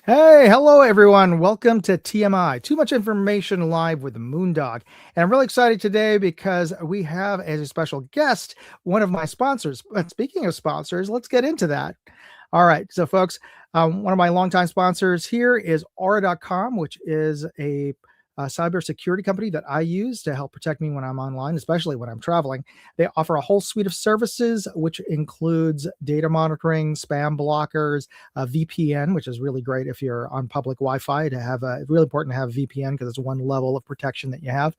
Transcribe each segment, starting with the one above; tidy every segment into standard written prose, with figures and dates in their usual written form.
Hey, hello everyone. Welcome to TMI, Too Much Information Live with Moondog. And I'm really excited today because we have as a special guest one of my sponsors. But speaking of sponsors, let's get into that. All right. So, folks, one of my longtime sponsors here is Aura.com, which is a cybersecurity company that I use to help protect me when I'm online, especially when I'm traveling. They offer a whole suite of services, which includes data monitoring, spam blockers, VPN, which is really great if you're on public Wi-Fi. To have really important to have VPN because it's one level of protection that you have.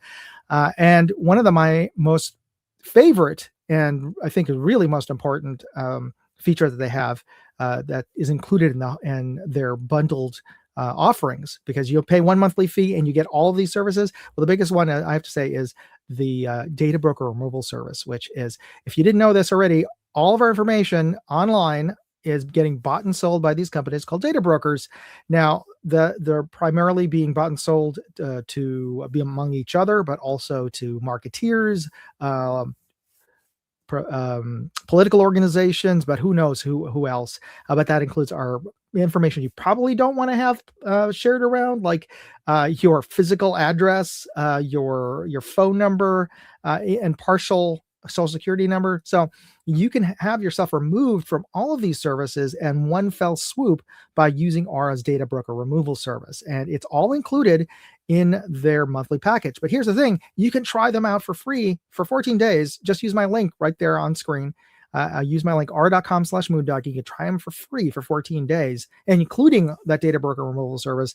And one of my most favorite, and I think is really most important feature that they have that is included in their bundled offerings, because you'll pay one monthly fee and you get all of these services. Well, the biggest one I have to say is the data broker removal service, which is, if you didn't know this already, all of our information online is getting bought and sold by these companies called data brokers. Now, they're primarily being bought and sold to be among each other, but also to marketeers, political organizations, but who knows who else. But that includes our information you probably don't want to have shared around, like your physical address, your phone number, and partial social security number. So you can have yourself removed from all of these services in one fell swoop by using Aura's data broker removal service. And it's all included in their monthly package. But here's the thing, you can try them out for free for 14 days. Just use my link right there on screen. Use my link, r.com/moondog. You can try them for free for 14 days, and including that data broker removal service.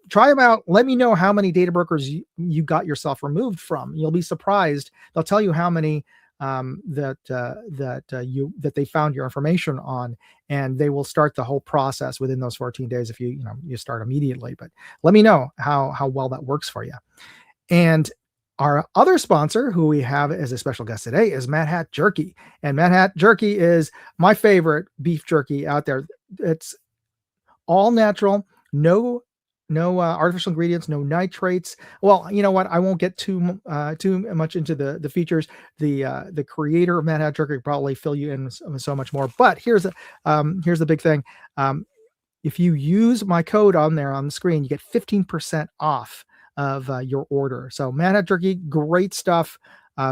Try them out. Let me know how many data brokers you got yourself removed from. You'll be surprised. They'll tell you how many that they found your information on, and they will start the whole process within those 14 days if you start immediately. But let me know how well that works for you. And our other sponsor, who we have as a special guest today, is MattHat Jerky. And MattHat Jerky is my favorite beef jerky out there. It's all natural, no artificial ingredients, no nitrates. Well, you know what? I won't get too much into the features. The creator of MattHat Jerky probably fill you in so much more. But here's the big thing. If you use my code on there on the screen, you get 15% off of your order. So MattHat Jerky, great stuff,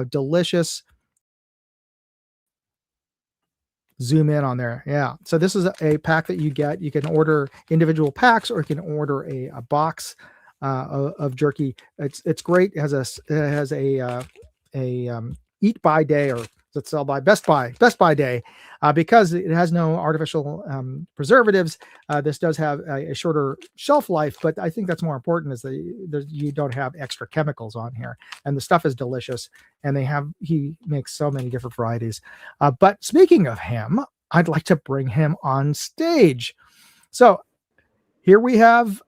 delicious. Zoom in on there. Yeah. So this is a pack that you get. You can order individual packs, or you can order a box of jerky. It's great. It has a eat by day, or let's sell by Best Buy day, because it has no artificial preservatives. This does have a shorter shelf life, but I think that's more important, is that you don't have extra chemicals on here, and the stuff is delicious. And he makes so many different varieties. But speaking of him, I'd like to bring him on stage. So here we have.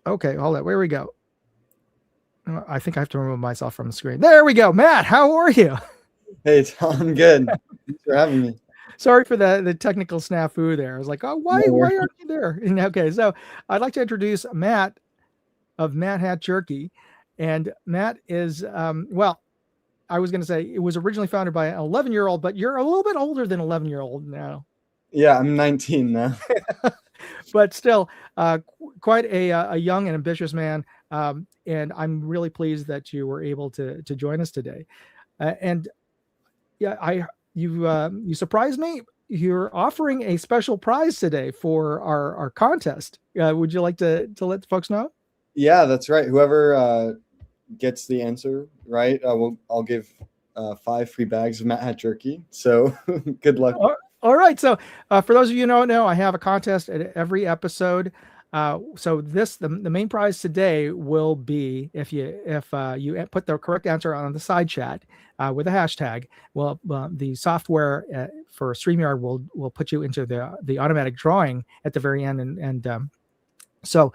Okay, hold on. Where we go? I think I have to remove myself from the screen. There we go. Matt, how are you? Hey, Tom, good. Thanks for having me. Sorry for the technical snafu there. I was like, oh, why aren't you there? And, okay, so I'd like to introduce Matt of MattHat Jerky. And Matt is, well, I was going to say it was originally founded by an 11-year-old, but you're a little bit older than 11-year-old now. Yeah, I'm 19 now. But still, quite a young and ambitious man. And I'm really pleased that you were able to join us today. And yeah, you surprised me. You're offering a special prize today for our contest. Would you like to let folks know? Yeah, that's right. Whoever gets the answer right, I'll give 5 free bags of MattHat Jerky. So good luck. All right. So for those of you who don't know, I have a contest at every episode. So the main prize today will be, if you put the correct answer on the side chat with a hashtag, well, the software for StreamYard will put you into the automatic drawing at the very end, and so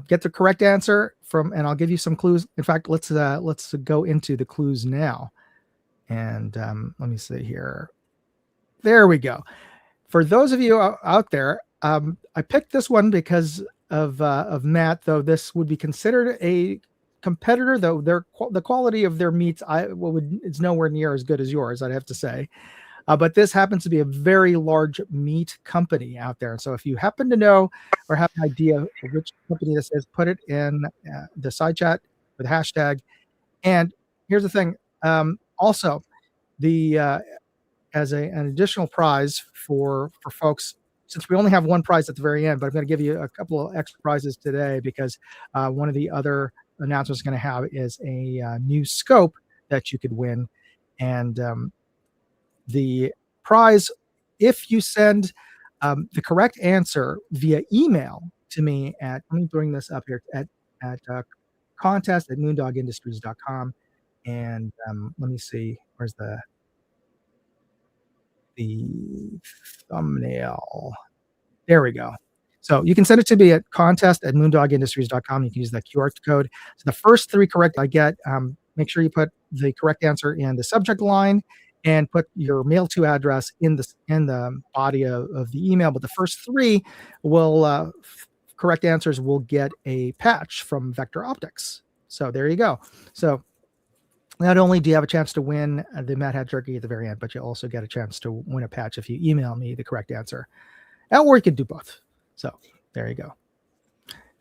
get the correct answer and I'll give you some clues. In fact, let's go into the clues now, and let me see here. There we go. For those of you out there, I picked this one because of Matt, though this would be considered a competitor, though the quality of their meats is nowhere near as good as yours, I'd have to say. But this happens to be a very large meat company out there. So if you happen to know or have an idea of which company this is, put it in the side chat with hashtag. And here's the thing. Also, the as an additional prize for folks, since we only have one prize at the very end, but I'm going to give you a couple of extra prizes today because one of the other announcements going to have is a new scope that you could win. And the prize, if you send the correct answer via email to me let me bring this up here, at contest@moondogindustries.com. And let me see, where's the thumbnail? There we go. So you can send it to me at contest@moondogindustries.com. You can use that QR code. So the first 3 correct I get, make sure you put the correct answer in the subject line and put your mail to address in the body of the email. But the first 3 will correct answers will get a patch from Vector Optics. So there you go. So not only do you have a chance to win the MattHat Jerky at the very end, but you also get a chance to win a patch if you email me the correct answer. Or you could do both. So there you go.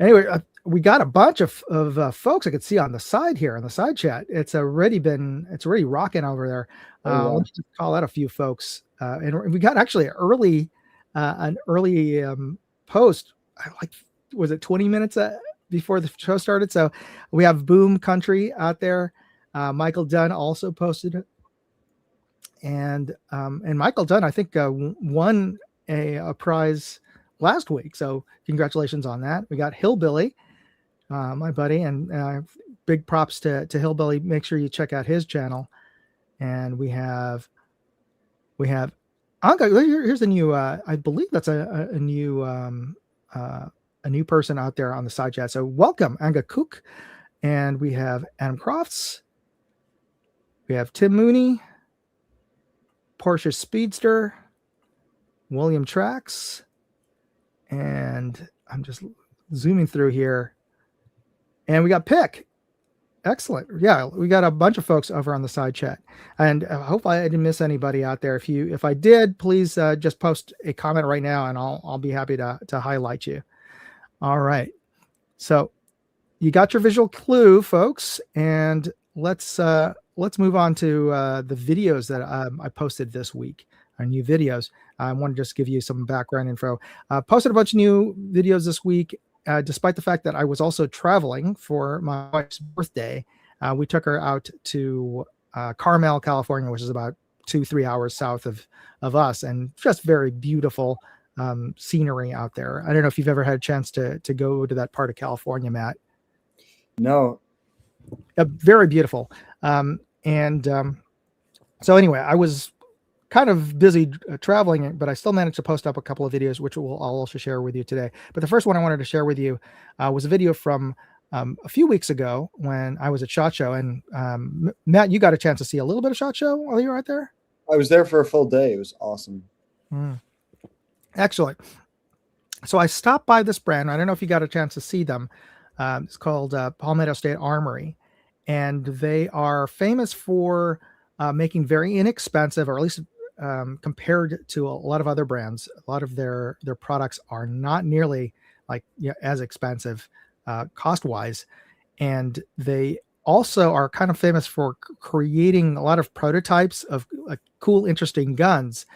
Anyway, we got a bunch of folks I could see on the side here, on the side chat. It's already rocking over there. Let me just call out a few folks. And we got actually an early post, was it 20 minutes before the show started? So we have Boom Country out there. Michael Dunn also posted it. And Michael Dunn, I think, won a prize last week. So congratulations on that. We got Hillbilly, my buddy, and big props to Hillbilly. Make sure you check out his channel. And we have Anka. Here's the new, I believe that's a new person out there on the side chat. So welcome, Anga Cook. And we have Adam Crofts. We have Tim Mooney, Porsche Speedster, William Trax, and I'm just zooming through here. And we got Pick. Excellent. Yeah, we got a bunch of folks over on the side chat. And I hope I didn't miss anybody out there. If I did, please just post a comment right now, and I'll be happy to highlight you. All right. So you got your visual clue, folks, and let's move on to the videos that I posted this week, our new videos. I want to just give you some background info. Posted a bunch of new videos this week, despite the fact that I was also traveling for my wife's birthday. We took her out to Carmel, California, which is about 2-3 hours south of us, and just very beautiful scenery out there. I don't know if you've ever had a chance to go to that part of California, Matt. No. Very beautiful. So anyway, I was kind of busy traveling, but I still managed to post up a couple of videos, which I'll also share with you today. But the first one I wanted to share with you was a video from a few weeks ago when I was at SHOT Show. And Matt, you got a chance to see a little bit of SHOT Show while you were out there? I was there for a full day. It was awesome. Excellent. So I stopped by this brand. I don't know if you got a chance to see them. It's called Palmetto State Armory. And they are famous for making very inexpensive, or at least compared to a lot of other brands, a lot of their products are not nearly as expensive cost-wise. And they also are kind of famous for creating a lot of prototypes of cool, interesting guns.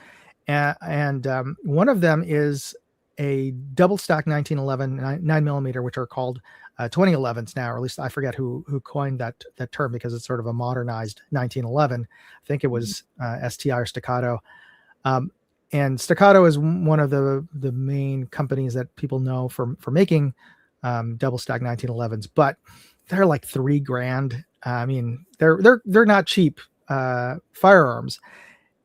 And one of them is a double stack 1911 9mm, which are called 2011s now, or at least I forget who coined that term, because it's sort of a modernized 1911. I think it was STI or Staccato. And Staccato is one of the main companies that people know for making double stack 1911s, but they're like $3,000. I mean, they're not cheap firearms.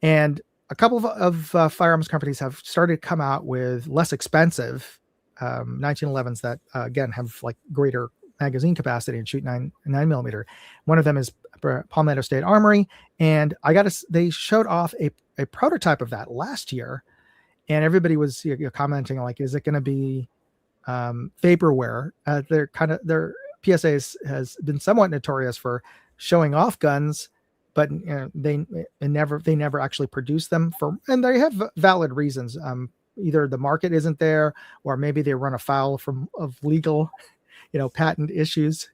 And a couple of firearms companies have started to come out with less expensive 1911s that again have like greater magazine capacity and shoot 9mm. One of them is Palmetto State Armory, and they showed off a prototype of that last year, and everybody was commenting like, is it going to be vaporware? Their PSA has been somewhat notorious for showing off guns but they never actually produce them and they have valid reasons. Either the market isn't there, or maybe they run afoul of legal, patent issues.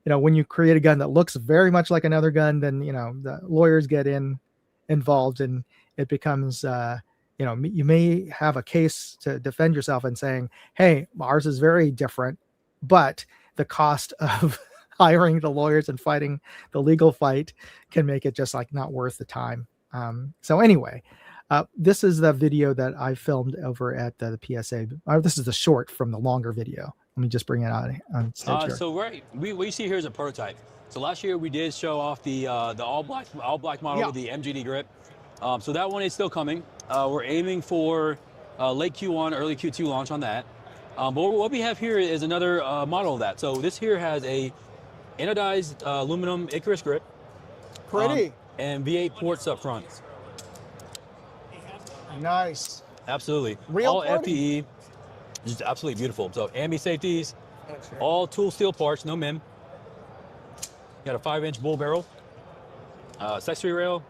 When you create a gun that looks very much like another gun, then the lawyers get involved, and it becomes you may have a case to defend yourself and saying, hey, ours is very different, but the cost of hiring the lawyers and fighting the legal fight can make it just like not worth the time. So anyway, this is the video that I filmed over at the PSA. This is the short from the longer video. Let me just bring it out on stage here. So what you see here is a prototype. So last year we did show off the all black model with the MGD grip. So that one is still coming. We're aiming for late Q1, early Q2 launch on that. But what we have here is another model of that. So this here has a anodized aluminum Icarus grip. Pretty. And V8 ports up front. Nice. Absolutely. Real all party. FPE, just absolutely beautiful. So ambi safeties, all tool steel parts, no MIM. Got a 5-inch bull barrel, accessory rail,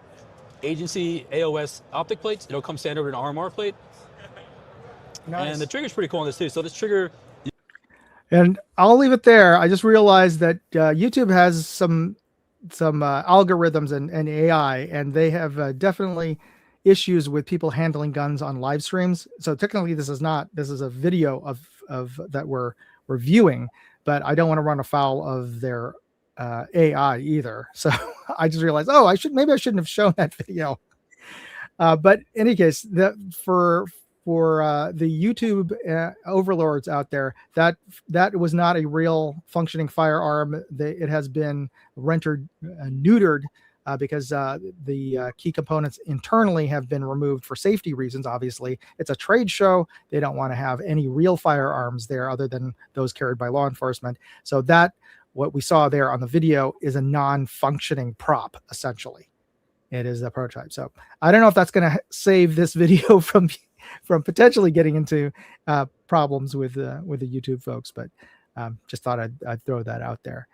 agency AOS optic plates. It'll come standard with an RMR plate. Nice. And the trigger's pretty cool on this too. So this trigger. And I'll leave it there. I just realized that YouTube has some algorithms and AI, and they have definitely issues with people handling guns on live streams. So technically this is a video of that we're reviewing, but I don't want to run afoul of their AI either. So I just realized, maybe I shouldn't have shown that video. But in any case, for the YouTube overlords out there, that was not a real functioning firearm. It has been rendered neutered because the key components internally have been removed for safety reasons. Obviously, it's a trade show. They don't want to have any real firearms there other than those carried by law enforcement. So what we saw there on the video is a non-functioning prop, essentially. It is a prototype. So I don't know if that's going to save this video from potentially getting into problems with the YouTube folks, but just thought I'd throw that out there.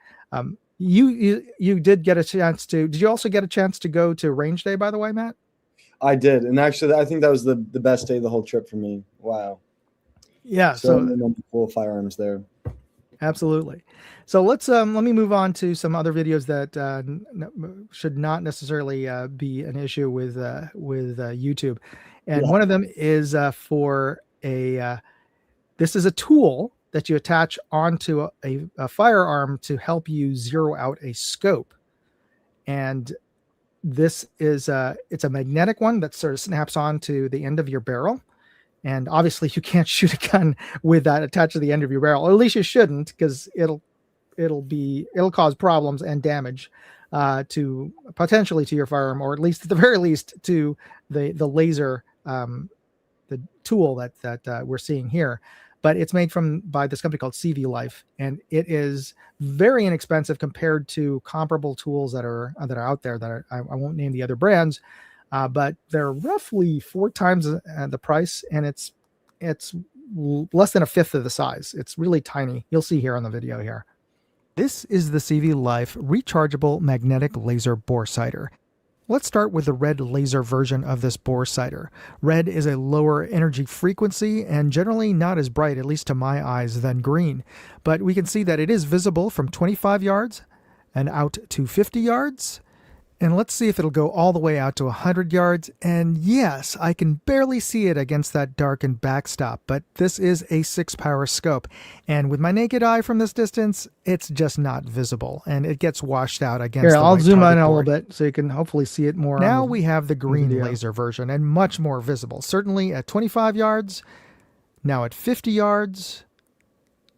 You did get a chance to. Did you also get a chance to go to Range Day, by the way, Matt? I did, and actually, I think that was the best day of the whole trip for me. Wow. Yeah. So cool firearms there. Absolutely. So let me move on to some other videos that should not necessarily be an issue with YouTube, and one of them is for this is a tool that you attach onto a firearm to help you zero out a scope. And this is it's a magnetic one that sort of snaps onto the end of your barrel. And obviously you can't shoot a gun with that attached to the end of your barrel, or at least you shouldn't, because it'll cause problems and damage to potentially to your firearm, or at least at the very least to the laser, the tool that we're seeing here. But it's made by this company called CV Life, and it is very inexpensive compared to comparable tools that are out there. I won't name the other brands, but they're roughly 4 times the price, and it's less than a fifth of the size. It's really tiny. You'll see here on the video here. This is the CV Life rechargeable magnetic laser bore sighter. Let's start with the red laser version of this bore sighter. Red is a lower energy frequency and generally not as bright, at least to my eyes, than green. But we can see that it is visible from 25 yards and out to 50 yards. And let's see if it'll go all the way out to 100 yards. And yes, I can barely see it against that darkened backstop, but this is a 6-power scope. And with my naked eye from this distance, it's just not visible, and it gets washed out against the I'll white zoom in target a board. little bit so you can hopefully see it more. Now we have the green laser version, and much more visible. Certainly at 25 yards, now at 50 yards,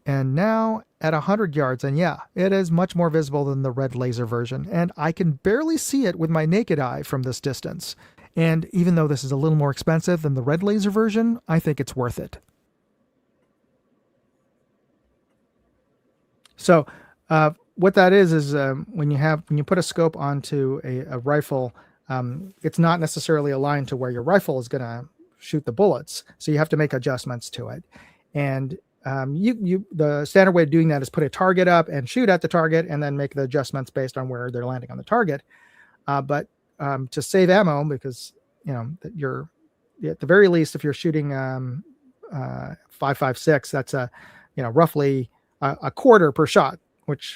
and now at 100 yards. And yeah, it is much more visible than the red laser version, and I can barely see it with my naked eye from this distance. And even though this is a little more expensive than the red laser version, I think it's worth it. So what that is when you put a scope onto a rifle, it's not necessarily aligned to where your rifle is going to shoot the bullets. So you have to make adjustments to it. And the standard way of doing that is put a target up and shoot at the target, and then make the adjustments based on where they're landing on the target. But to save ammo, because that you're at the very least, if you're shooting 5.56, that's roughly a quarter per shot,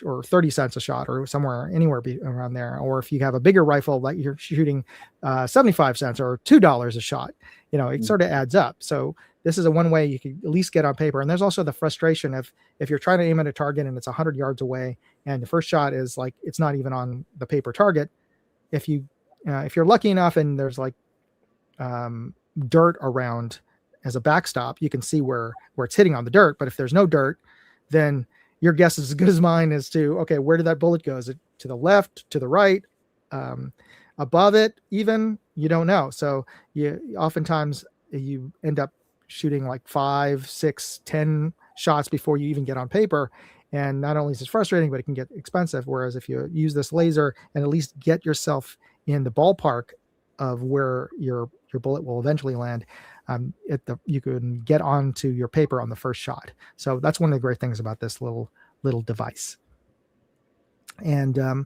or 30 cents a shot, or anywhere around there. Or if you have a bigger rifle, like you're shooting 75 cents or $2 a shot, it sort of adds up. So this is one way you can at least get on paper. And there's also the frustration of if you're trying to aim at a target and it's 100 yards away and the first shot is like it's not even on the paper target. If you're lucky enough and there's like dirt around as a backstop, you can see where it's hitting on the dirt. But if there's no dirt, then your guess is as good as mine as to, okay, where did that bullet go? Is it to the left, to the right, above it? Even you don't know. So oftentimes you end up shooting like 5, 6, 10 shots before you even get on paper. And not only is it frustrating, but it can get expensive. Whereas if you use this laser and at least get yourself in the ballpark of where your bullet will eventually land, you can get onto your paper on the first shot. So that's one of the great things about this little device. And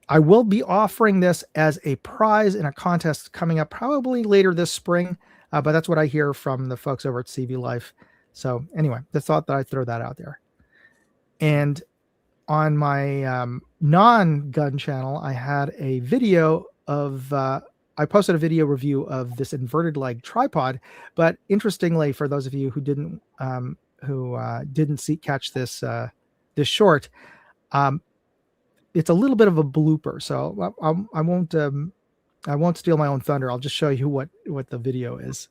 I will be offering this as a prize in a contest coming up probably later this spring, but that's what I hear from the folks over at CV Life. So anyway, the thought that I'd throw that out there. And on my non-gun channel, I had a video of I posted a video review of this inverted leg tripod. But interestingly, for those of you who didn't catch this this short, it's a little bit of a blooper. So I won't steal my own thunder. I'll just show you what the video is.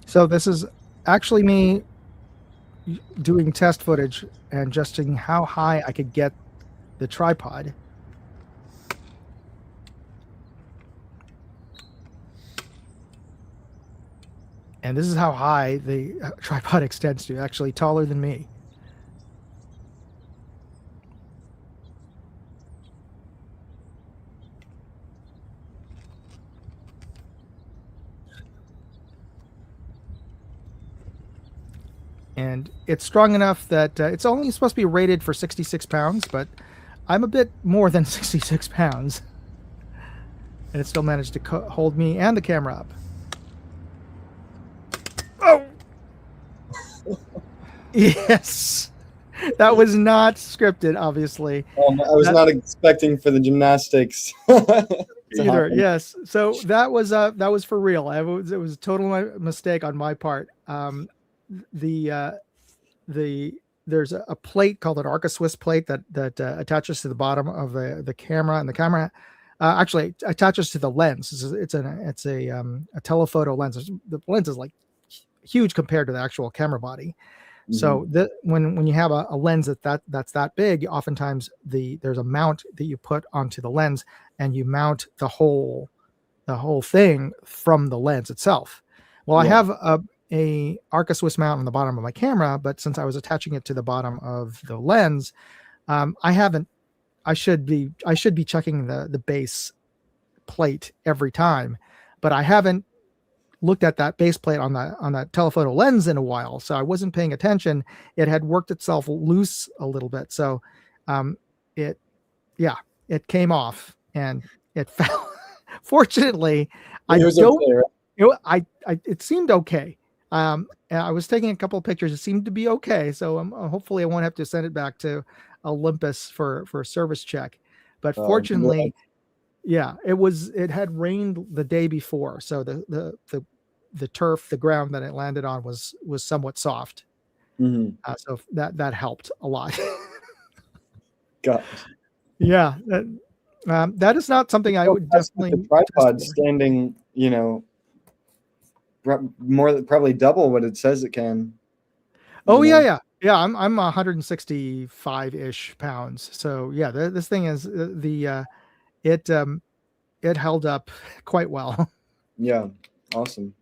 So this is actually me doing test footage and adjusting how high I could get the tripod. And this is how high the tripod extends to, actually taller than me. And it's strong enough that it's only supposed to be rated for 66 pounds, but I'm a bit more than 66 pounds. And it still managed to hold me and the camera up. Oh! Yes! That was not scripted, obviously. I was not expecting for the gymnastics. Either, yes. So that was for real. It was a total mistake on my part. There's a plate called an Arca Swiss plate that attaches to the bottom of the camera, and the camera actually attaches to the lens. It's a telephoto lens. The lens is like huge compared to the actual camera body. Mm-hmm. So when you have a lens that's that big, oftentimes there's a mount that you put onto the lens, and you mount the whole thing from the lens itself. Well, yeah. I have a Arca Swiss mount on the bottom of my camera, but since I was attaching it to the bottom of the lens, I should be checking the base plate every time, but I haven't looked at that base plate on that telephoto lens in a while, so I wasn't paying attention. It had worked itself loose a little bit, so it came off and it fell. Fortunately, it seemed okay. I was taking a couple of pictures. It seemed to be okay. So hopefully I won't have to send it back to Olympus for a service check. But fortunately, it had rained the day before. So the turf, the ground that it landed on was somewhat soft. Mm-hmm. So that helped a lot. God. Yeah, that is not something I would definitely. The tripod test for. standing, probably double what it says it can. Oh yeah. I'm 165-ish pounds. So yeah, this thing is it held up quite well. Yeah, awesome.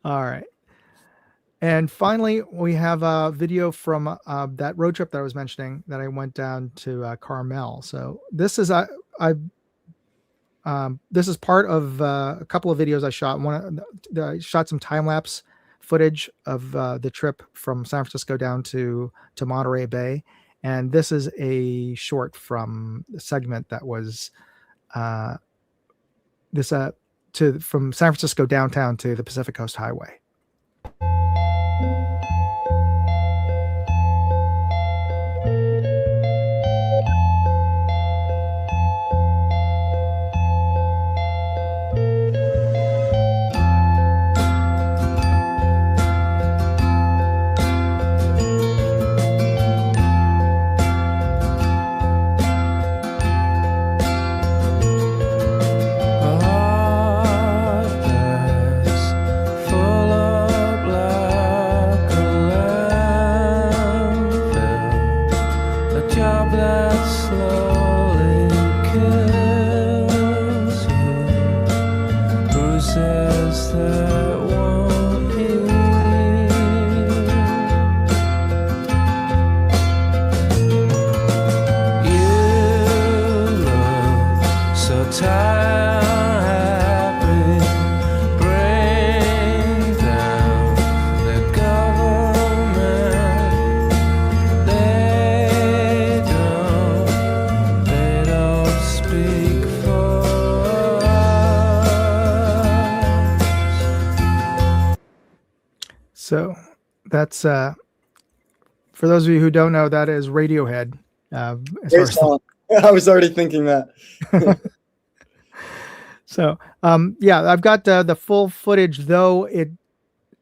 All right. And finally, we have a video from that road trip that I was mentioning that I went down to Carmel. So this is this is part of a couple of videos I shot. I shot some time lapse footage of the trip from San Francisco down to Monterey Bay, and this is a short from the segment that was from San Francisco downtown to the Pacific Coast Highway. So that's for those of you who don't know, that is Radiohead. I was already thinking that. So yeah, I've got the full footage, though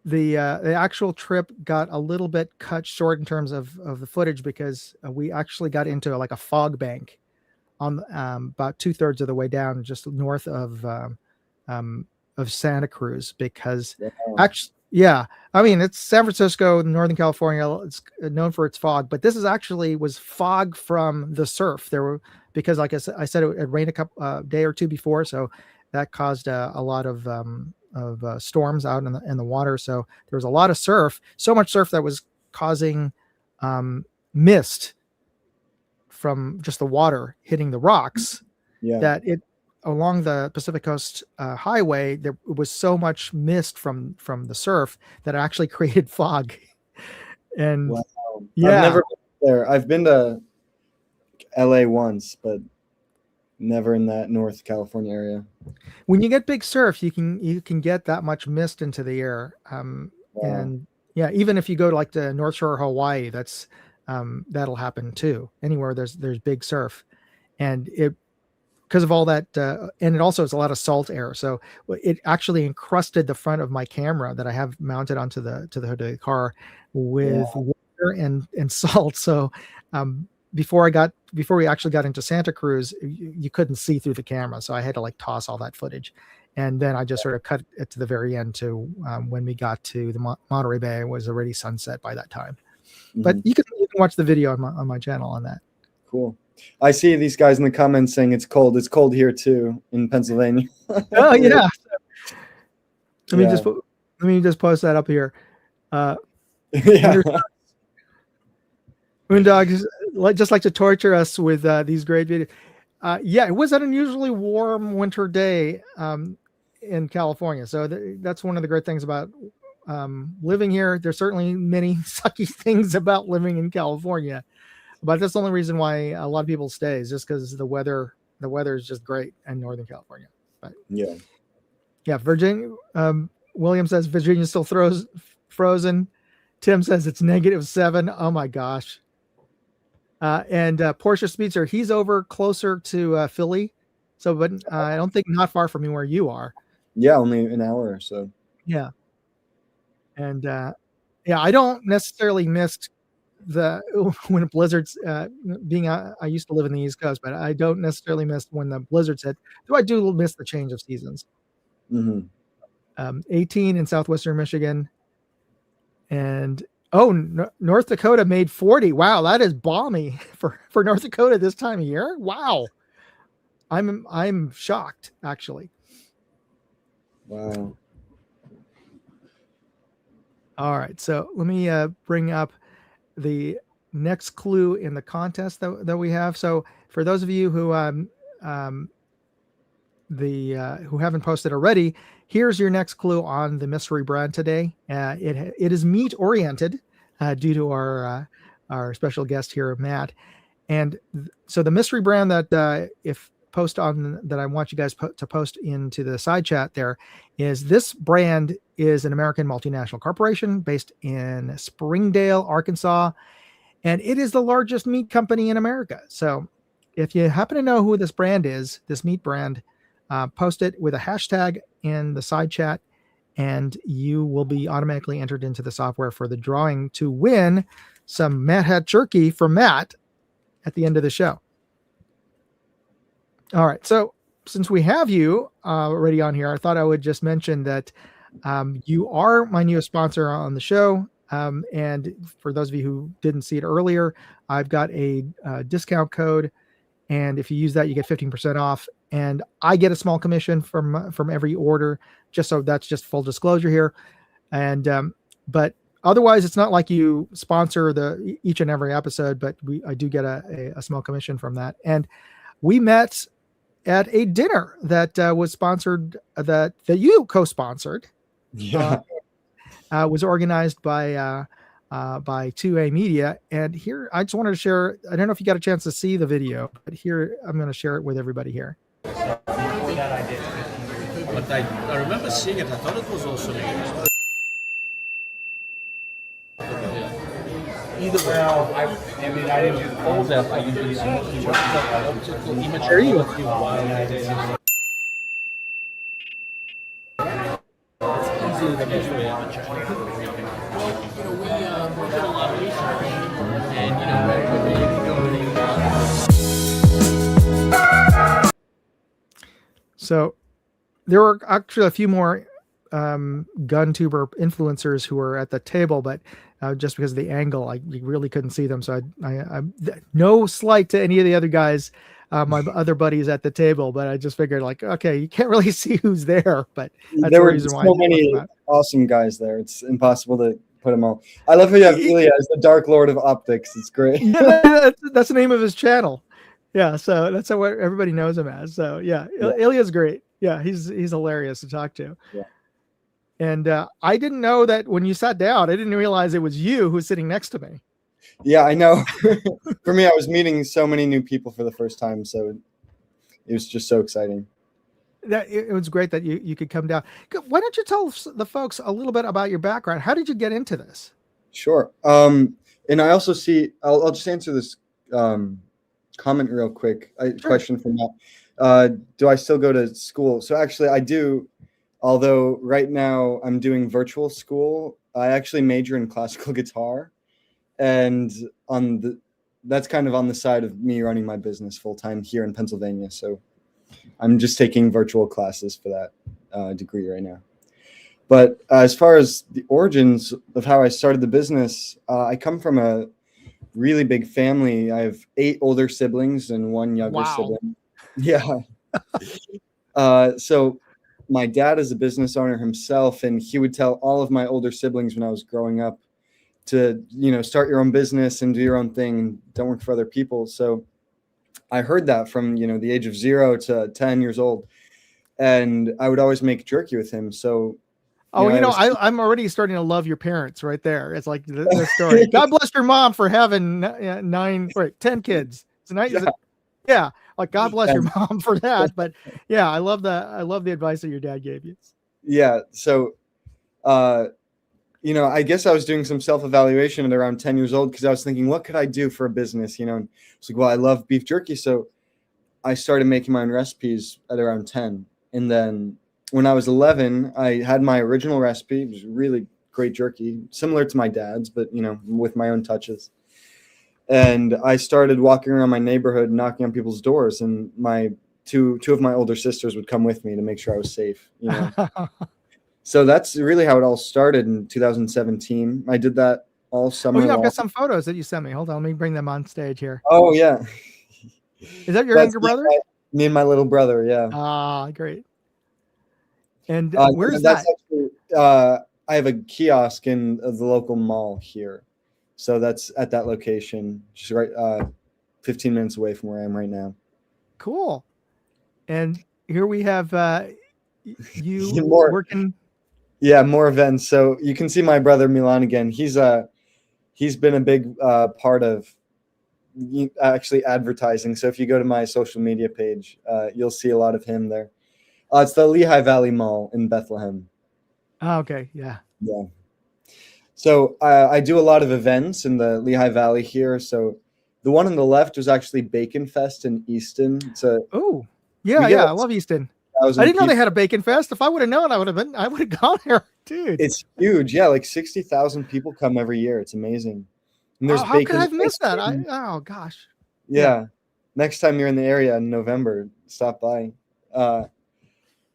the actual trip got a little bit cut short in terms of the footage because we actually got into like a fog bank on about 2/3 of the way down, just north of Santa Cruz, because actually. Yeah, I mean, it's San Francisco, Northern California. It's known for its fog, but this was fog from the surf. Because like I said, it rained a day or two before, so that caused a lot of storms out in the water. So there was a lot of surf, so much surf that was causing mist from just the water hitting the rocks. Yeah. That it. Along the Pacific Coast Highway, there was so much mist from the surf that it actually created fog. And wow. Yeah, I've never been there. I've been to LA once, but never in that North California area. When you get big surf, you can get that much mist into the air. Wow. And yeah, even if you go to like the North Shore of Hawaii, that's that'll happen too. Anywhere there's big surf, and because of all that, and it also is a lot of salt air, so it actually encrusted the front of my camera that I have mounted onto the hood of the car with water and salt. So before we actually got into Santa Cruz, you couldn't see through the camera, so I had to like toss all that footage, and then I just sort of cut it to the very end to when we got to the Monterey Bay. It was already sunset by that time. Mm-hmm. But you can watch the video on my channel on that. Cool. I see these guys in the comments saying it's cold. It's cold here too in Pennsylvania. Oh yeah. Let me just post that up here. Moondog just like to torture us with these great videos. Yeah, it was an unusually warm winter day in California. So that's one of the great things about living here. There's certainly many sucky things about living in California. But that's the only reason why a lot of people stay, is just because the weather is just great in Northern California. But yeah, Virginia. William says Virginia's still frozen. Tim says it's -7. Oh my gosh. And Porsche Speedster, he's over closer to Philly, so but I don't think not far from where you are. Yeah, only an hour or so. Yeah. And yeah, I don't necessarily miss the when blizzards being I used to live in the East Coast, but I don't necessarily miss when the blizzards hit. Though I do miss the change of seasons. 18 in southwestern Michigan, and North Dakota made 40. Wow, that is balmy for North Dakota this time of year. Wow, I'm shocked actually. Wow. All right, so let me bring up the next clue in the contest that we have. So for those of you who who haven't posted already, here's your next clue on the mystery brand today. It is meat oriented due to our special guest here, Matt. And so the mystery brand that that I want you guys to post into the side chat there is this brand is an American multinational corporation based in Springdale, Arkansas, and it is the largest meat company in America. So if you happen to know who this brand is, this meat brand, post it with a hashtag in the side chat, and you will be automatically entered into the software for the drawing to win some MattHat jerky from Matt at the end of the show. All right. So since we have you already on here, I thought I would just mention that you are my newest sponsor on the show. And for those of you who didn't see it earlier, I've got a discount code. And if you use that, you get 15% off. And I get a small commission from every order, just so that's just full disclosure here. And but otherwise, it's not like you sponsor each and every episode, but I do get a small commission from that. And we met at a dinner that was sponsored, that you co-sponsored. Yeah. Was organized by 2A Media. And here, I just wanted to share, I don't know if you got a chance to see the video, but here, I'm going to share it with everybody here. But I remember seeing it, I thought it was also either way. I mean, I didn't do the full depth, I usually see optical image. There you go. It's easily the best way of checking. Well, we did a lot of research, and So there were actually a few more gun tuber influencers who were at the table, but just because of the angle, you really couldn't see them. So I no slight to any of the other guys, my other buddies at the table, but I just figured okay, you can't really see who's there, but that's There the were reason why. so many awesome guys there. It's impossible to put them all. I love how you have Ilya as the Dark Lord of Optics. It's great. Yeah, that's the name of his channel. Yeah, so that's what everybody knows him as. So yeah. Ilya's great. Yeah, he's hilarious to talk to. Yeah. And I didn't know that when you sat down, I didn't realize it was you who was sitting next to me. Yeah, I know. For me, I was meeting so many new people for the first time, so it was just so exciting. It was great that you could come down. Why don't you tell the folks a little bit about your background? How did you get into this? Sure. And I also see, I'll just answer this comment real quick. Sure. Question from that. Do I still go to school? So actually I do, although right now I'm doing virtual school. I actually major in classical guitar, and that's kind of on the side of me running my business full time here in Pennsylvania. So I'm just taking virtual classes for that degree right now. But as far as the origins of how I started the business, I come from a really big family. I have 8 older siblings and 1 younger sibling. Yeah. So my dad is a business owner himself, and he would tell all of my older siblings when I was growing up to, start your own business and do your own thing and don't work for other people. So I heard that from, the age of 0 to 10 years old, and I would always make jerky with him. So I'm already starting to love your parents right there. It's like the story. God bless your mom for having 10 kids. It's nice. Yeah. Like God bless your mom for that. But yeah, I love the advice that your dad gave you. Yeah. So, I guess I was doing some self-evaluation at around 10 years old, because I was thinking, what could I do for a business? And it's like, well, I love beef jerky. So I started making my own recipes at around 10. And then when I was 11, I had my original recipe. It was really great jerky, similar to my dad's, but, with my own touches. and I started walking around my neighborhood, knocking on people's doors, and my two of my older sisters would come with me to make sure I was safe. You know, so that's really how it all started in 2017. I did that all summer Oh yeah, I've long. got some photos that you sent me. Hold on, let me bring them on stage here. Oh yeah, Is that your That's younger brother? me and my little brother. Yeah. Ah, great. And where is that's that? actually, I have a kiosk in the local mall here, so that's at that location, just right 15 minutes away from where I am right now. Cool. And here we have you More- working. Yeah, more events. So you can see my brother Milan again. He's been a big part of actually advertising. So if you go to my social media page, you'll see a lot of him there. It's the Lehigh Valley Mall in Bethlehem. Oh, okay, yeah. Yeah. So I do a lot of events in the Lehigh Valley here. So the one on the left was actually Bacon Fest in Easton. It's a Oh, yeah, We get I love Easton. 1,000 I didn't know they people. had a bacon fest. If I would have known, I would have gone there, dude. It's huge. Yeah, like 60,000 people come every year. It's amazing. And there's How could bacon I have missed ice that? cream. Oh gosh. Yeah. Next time you're in the area in November, stop by.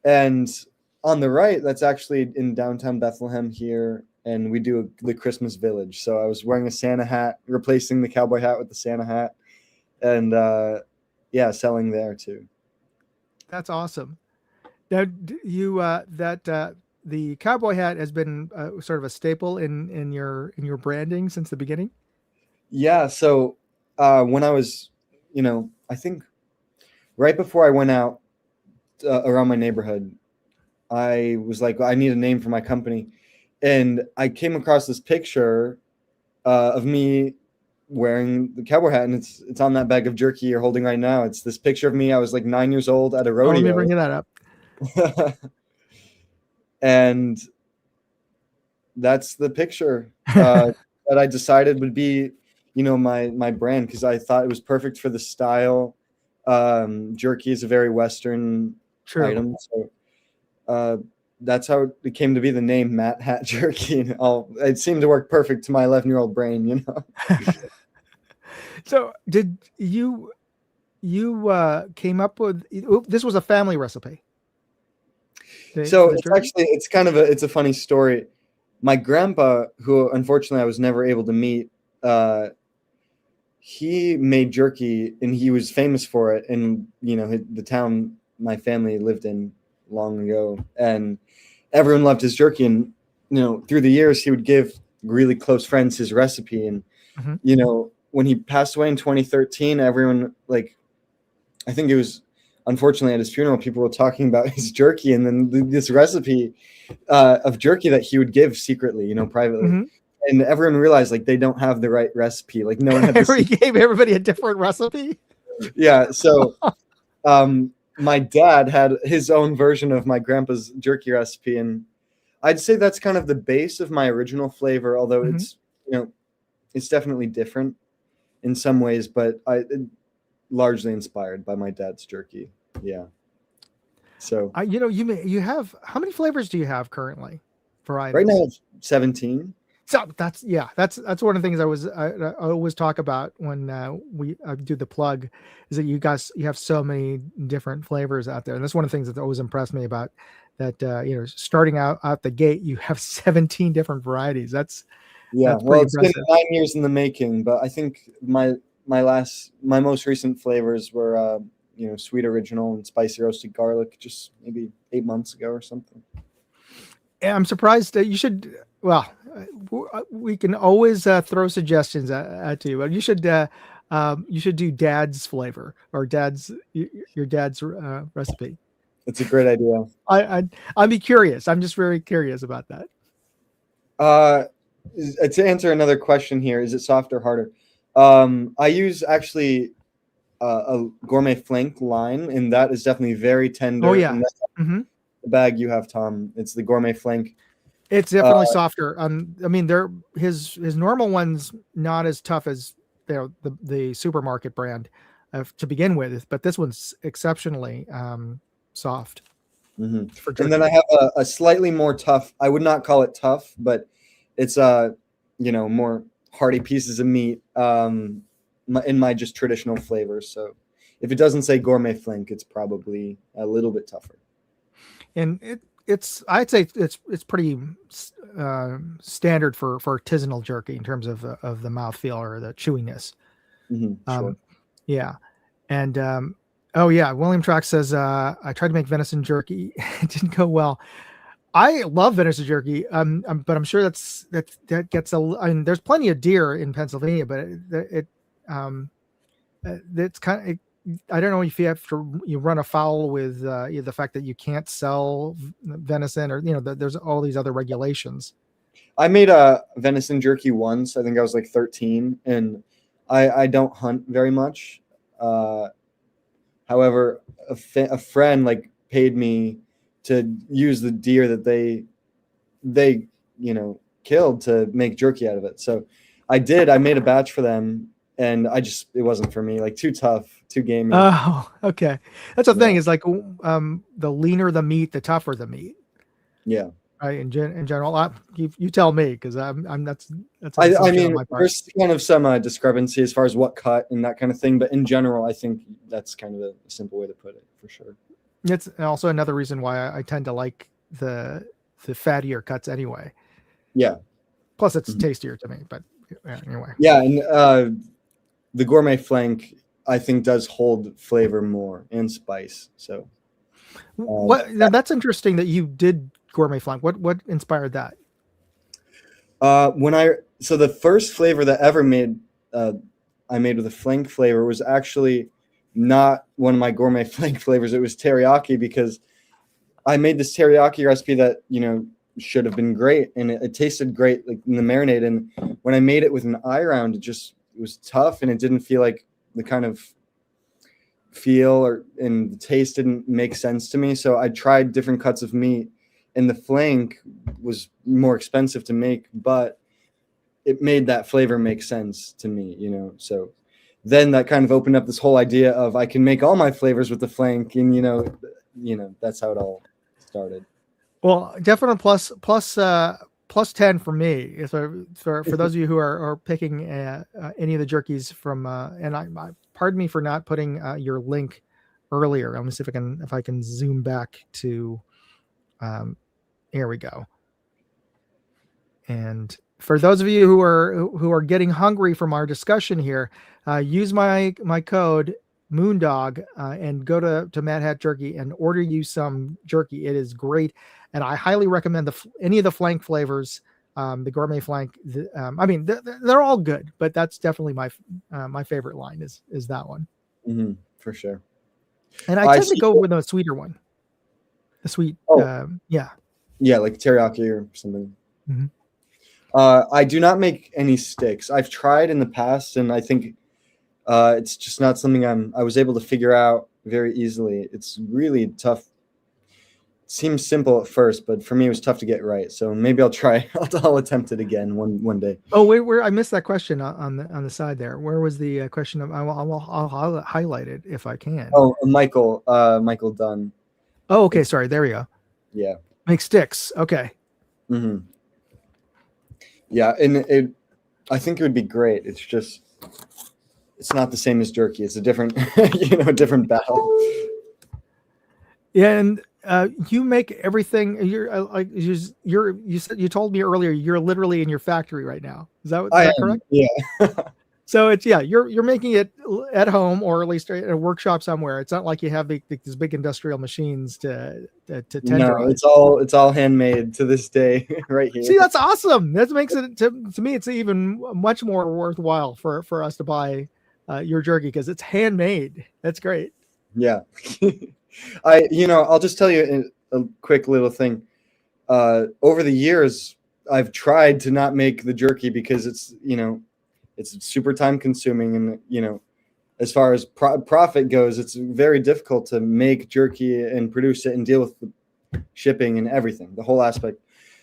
And on the right, that's actually in downtown Bethlehem here, and we do the Christmas Village. So I was wearing a Santa hat, replacing the cowboy hat with the Santa hat, and selling there too. That's awesome. Now, you the cowboy hat has been sort of a staple in your branding since the beginning. Yeah. So when I was, I think right before I went out around my neighborhood, I was like, I need a name for my company, and I came across this picture of me wearing the cowboy hat, and it's on that bag of jerky you're holding right now. It's this picture of me. I was like 9 years old at a Oh, let me rodeo. bring that up. And that's the picture that I decided would be, my brand, because I thought it was perfect for the style. Jerky is a very Western True. item, so that's how it came to be the name MattHat Jerky. It seemed to work perfect to my 11-year-old brain, So did you came up with this was a family recipe? So it's a funny story. My grandpa, who unfortunately I was never able to meet, he made jerky, and he was famous for it in the town my family lived in long ago, and everyone loved his jerky. And through the years, he would give really close friends his recipe. And when he passed away in 2013, everyone, like, I think it was, unfortunately, at his funeral, people were talking about his jerky, and then this recipe of jerky that he would give secretly, privately. Mm-hmm. And everyone realized, like, they don't have the right recipe. Like, no one had he gave everybody a different recipe. Yeah. So my dad had his own version of my grandpa's jerky recipe, and I'd say that's kind of the base of my original flavor, although mm-hmm. It's definitely different in some ways, but largely inspired by my dad's jerky. Yeah. So you have, how many flavors do you have currently? Varieties? Right now, 17. So that's one of the things I always talk about when we do the plug, is that you have so many different flavors out there, and that's one of the things that always impressed me about that. Starting out the gate, you have 17 different varieties. That's well, it's impressive. Been 9 years in the making, but I think my most recent flavors were sweet original and spicy roasted garlic, just maybe 8 months ago or something. Yeah, I'm surprised that you should. Well, we can always throw suggestions at you, but you should do Dad's flavor or your dad's recipe. It's a great idea. I'd be curious. I'm just very curious about that. To answer another question here, is it soft or harder? I use actually a gourmet flank line, and that is definitely very tender. Oh yeah. Mm-hmm. The bag you have, Tom, it's the gourmet flank. It's definitely softer. I mean, his normal one's not as tough as the supermarket brand to begin with, but this one's exceptionally soft. Mm-hmm. And then I have a slightly more tough. I would not call it tough, but it's more hearty pieces of meat. in my just traditional flavors. So if it doesn't say gourmet flank, it's probably a little bit tougher. And I'd say it's pretty standard for artisanal jerky in terms of the mouthfeel or the chewiness. Sure. Yeah. And oh yeah, William Track says I tried to make venison jerky. It didn't go well. I love venison jerky, but I'm sure that gets I mean, there's plenty of deer in Pennsylvania, but it's kind of, I don't know if you have to run afoul with the fact that you can't sell venison, or there's all these other regulations. I made a venison jerky once. I think I was like 13, and I don't hunt very much. However, a friend like paid me to use the deer that they killed to make jerky out of it. So I did. I made a batch for them, and it wasn't for me. Like, too tough, too gamey. Oh, okay. That's the thing, is like the leaner the meat, the tougher the meat. Yeah. Right. In general, you tell me, because I'm that's I mean, there's kind of some discrepancy as far as what cut and that kind of thing, but in general, I think that's kind of a simple way to put it, for sure. It's also another reason why I tend to like the fattier cuts anyway. Yeah. Plus, it's tastier to me. But anyway. Yeah, and the gourmet flank, I think, does hold flavor more and spice. So, now that's interesting that you did gourmet flank. What inspired that? So the first flavor that ever I made with a flank flavor was actually not one of my gourmet flank flavors. It was teriyaki, because I made this teriyaki recipe that should have been great, and it tasted great like in the marinade. And when I made it with an eye round, it was tough, and it didn't feel like the kind of feel and the taste didn't make sense to me. So I tried different cuts of meat, and the flank was more expensive to make, but it made that flavor make sense to me, So then that kind of opened up this whole idea of I can make all my flavors with the flank, and that's how it all started. Well, definitely plus 10 for me. So for those of you who are picking any of the jerkies from, and I pardon me for not putting your link earlier. Let me see if I can zoom back to. Here we go. And for those of you who are getting hungry from our discussion here, use my code Moondog and go to MattHat Jerky and order you some jerky. It is great, and I highly recommend any of the flank flavors. The gourmet flank. I mean, they're all good, but that's definitely my favorite line is that one. Mm-hmm, for sure. And I tend to go with a sweeter one. A sweet, yeah. Yeah, like teriyaki or something. Mm-hmm. I do not make any sticks. I've tried in the past, and I think it's just not something I was able to figure out very easily. It's really tough. It seems simple at first, but for me, it was tough to get right. So maybe I'll try. I'll attempt it again one day. Oh, wait, I missed that question on the side there. Where was the question? I'll highlight it if I can. Oh, Michael Dunn. Oh, okay. Sorry. There we go. Yeah. Make sticks. Okay. Mm-hmm. Yeah, and I think it would be great. It's not the same as jerky. It's a different, different battle. Yeah, and you make everything. You told me earlier you're literally in your factory right now. Is that correct? Yeah. So you're making it at home, or at least at a workshop somewhere. It's not like you have these big industrial machines to tenderize. No, it's all handmade to this day, right here. See, that's awesome. That makes it to me. It's even much more worthwhile for us to buy your jerky, because it's handmade. That's great. Yeah. I'll just tell you a quick little thing. Over the years, I've tried to not make the jerky because it's super time consuming, and as far as profit goes, it's very difficult to make jerky and produce it and deal with the shipping and everything, the whole aspect.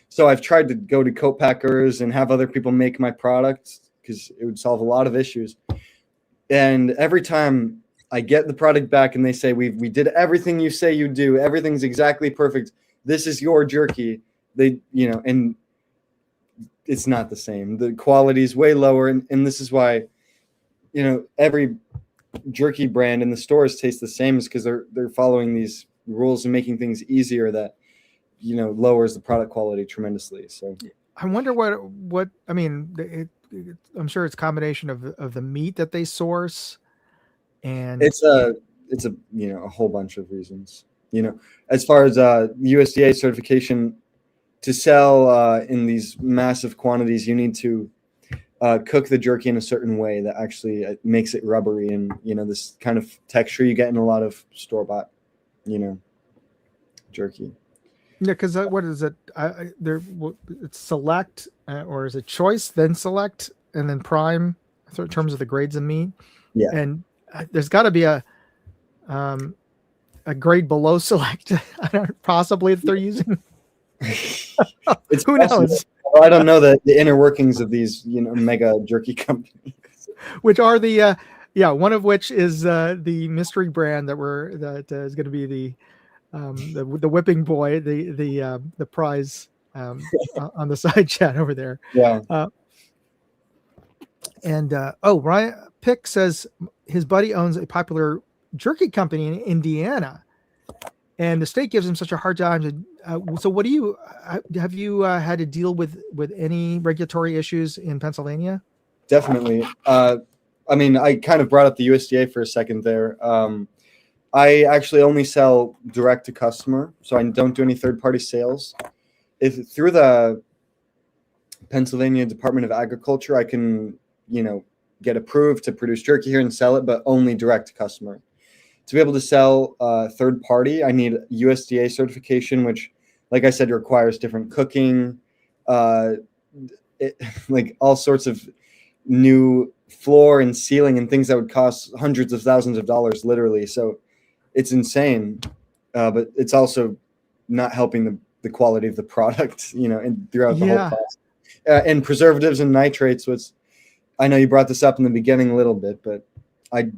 So I've tried to go to co-packers and have other people make my product, because it would solve a lot of issues. And every time I get the product back and they say, we did everything you say you do, everything's exactly perfect, this is your jerky, and it's not the same. The quality is way lower, and this is why every jerky brand in the stores tastes the same is because they're following these rules and making things easier that lowers the product quality tremendously. So I wonder what I mean. I'm sure it's a combination of the meat that they source, and it's a whole bunch of reasons. As far as USDA certification, to sell in these massive quantities, you need to cook the jerky in a certain way that actually makes it rubbery and this kind of texture you get in a lot of store-bought jerky. Yeah, because what is it? It's select, or is it choice, then select, and then prime in terms of the grades of meat. Yeah, and there's got to be a grade below select, possibly, if they're using. It's Who possible. knows? Well, I don't know the inner workings of these mega jerky companies, which are the one of which is the mystery brand that is going to be the whipping boy, the prize on the side chat over there. Yeah. Ryan Pick says his buddy owns a popular jerky company in Indiana, and the state gives him such a hard time. So what have you had to deal with any regulatory issues in Pennsylvania? Definitely. I kind of brought up the USDA for a second there. I actually only sell direct to customer, so I don't do any third-party sales. If through the Pennsylvania Department of Agriculture, I can, get approved to produce jerky here and sell it, but only direct to customer. To be able to sell third-party, I need USDA certification, which, like I said, requires different cooking, like all sorts of new floor and ceiling and things that would cost hundreds of thousands of dollars, literally. So it's insane, but it's also not helping the quality of the product, and throughout the whole process. And preservatives and nitrates I know you brought this up in the beginning a little bit, but I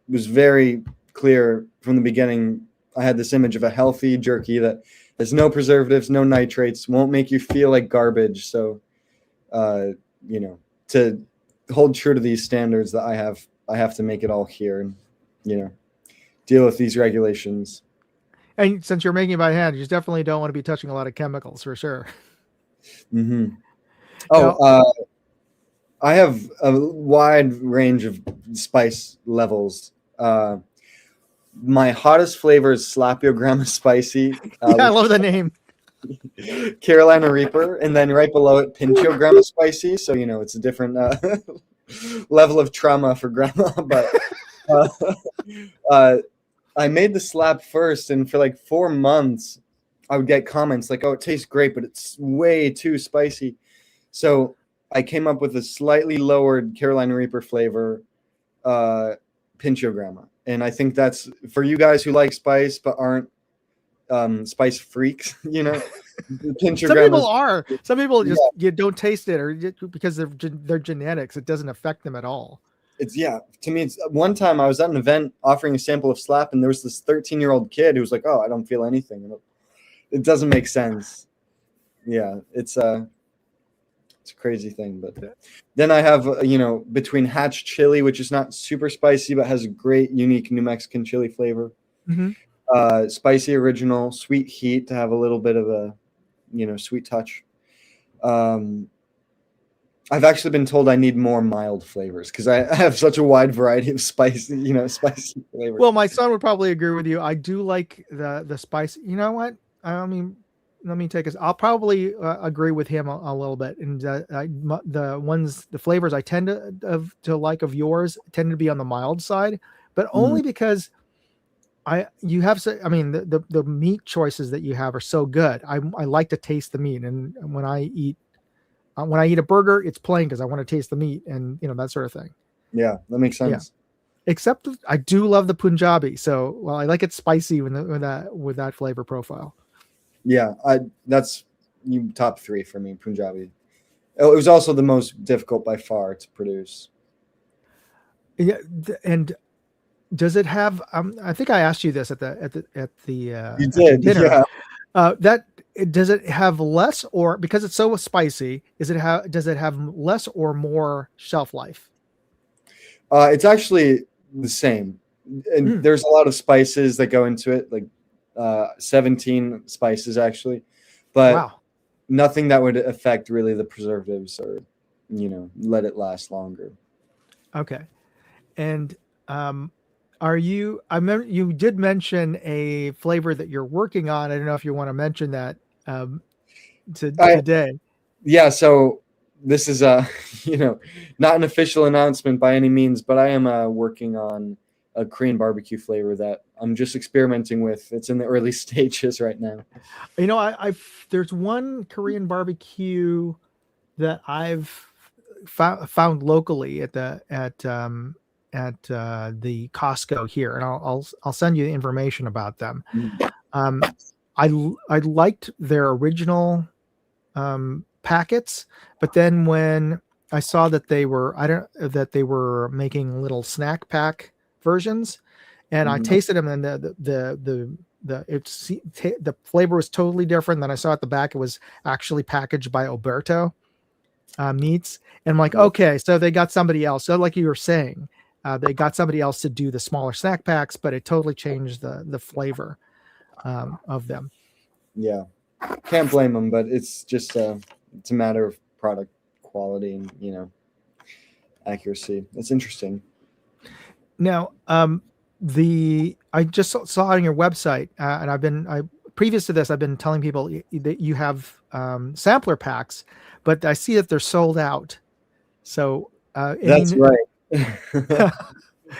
was very clear from the beginning. I had this image of a healthy jerky that has no preservatives, no nitrates, won't make you feel like garbage. So, to hold true to these standards that I have to make it all here and, deal with these regulations. And since you're making it by hand, you definitely don't want to be touching a lot of chemicals, for sure. Mm-hmm. Oh, I have a wide range of spice levels. My hottest flavor is Slapyograma Spicy. I love the name. Carolina Reaper, and then right below it, Pinchograma Spicy. So, it's a different level of trauma for grandma. But I made the slap first, and for like 4 months, I would get comments like, "Oh, it tastes great, but it's way too spicy." So I came up with a slightly lowered Carolina Reaper flavor, Pinchograma, and I think that's for you guys who like spice but aren't spice freaks. Pinchograma. Some people just you don't taste it, or because their genetics, it doesn't affect them at all. To me, it's one time I was at an event offering a sample of slap, and there was this 13-year-old kid who was like, "Oh, I don't feel anything." It doesn't make sense. Yeah, it's a crazy thing. But then I have, between Hatch chili, which is not super spicy, but has a great, unique New Mexican chili flavor. Mm-hmm. Spicy original, sweet heat to have a little bit of a, sweet touch. I've actually been told I need more mild flavors because I have such a wide variety of spicy flavors. Well, my son would probably agree with you. I do like the spice. You know what? Let me take us. I'll probably agree with him a little bit. And the flavors I tend to like of yours tend to be on the mild side, but only because the meat choices that you have are so good. I like to taste the meat, and when I eat a burger, it's plain because I want to taste the meat and that sort of thing. Yeah, that makes sense. Yeah. Except I do love the Punjabi, so I like it spicy with that flavor profile. Yeah, that's top 3 for me, Punjabi. It was also the most difficult by far to produce. Yeah, and does it have? I think I asked you this at the you did dinner. Yeah. Does it have less, or because it's so spicy? Does it have less or more shelf life? It's actually the same, and there's a lot of spices that go into it, like 17 spices actually, but Wow. nothing that would affect really the preservatives or, let it last longer. Okay. And are you? I remember you did mention a flavor that you're working on. I don't know if you want to mention that today. Yeah, so this is not an official announcement by any means, but I am working on a Korean barbecue flavor that I'm just experimenting with. It's in the early stages right now. There's one Korean barbecue that I've found locally at the Costco here, and I'll send you the information about them. I liked their original packets, but then when I saw that they were making little snack pack versions, and I tasted them, and the flavor was totally different. Then I saw at the back it was actually packaged by Oberto Meats, and I'm like, okay, so they got somebody else. So like you were saying, they got somebody else to do the smaller snack packs, but it totally changed the flavor of them. Yeah, can't blame them, but it's just it's a matter of product quality and accuracy. It's interesting. Now, I just saw on your website, and previous to this, I've been telling people that you have sampler packs, but I see that they're sold out. So that's right.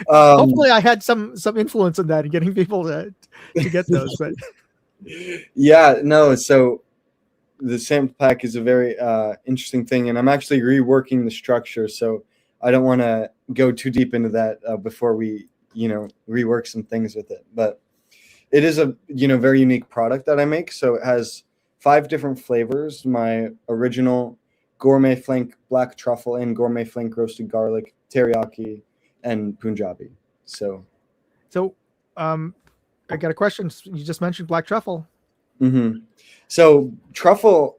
Hopefully, I had some influence in that in getting people to get those. But yeah, no. So the sample pack is a very interesting thing, and I'm actually reworking the structure. So I don't want to go too deep into that before we rework some things with it. But it is a very unique product that I make. So it has 5 different flavors: my original gourmet flank black truffle and gourmet flank roasted garlic, teriyaki, and Punjabi. So I got a question. You just mentioned black truffle. So truffle,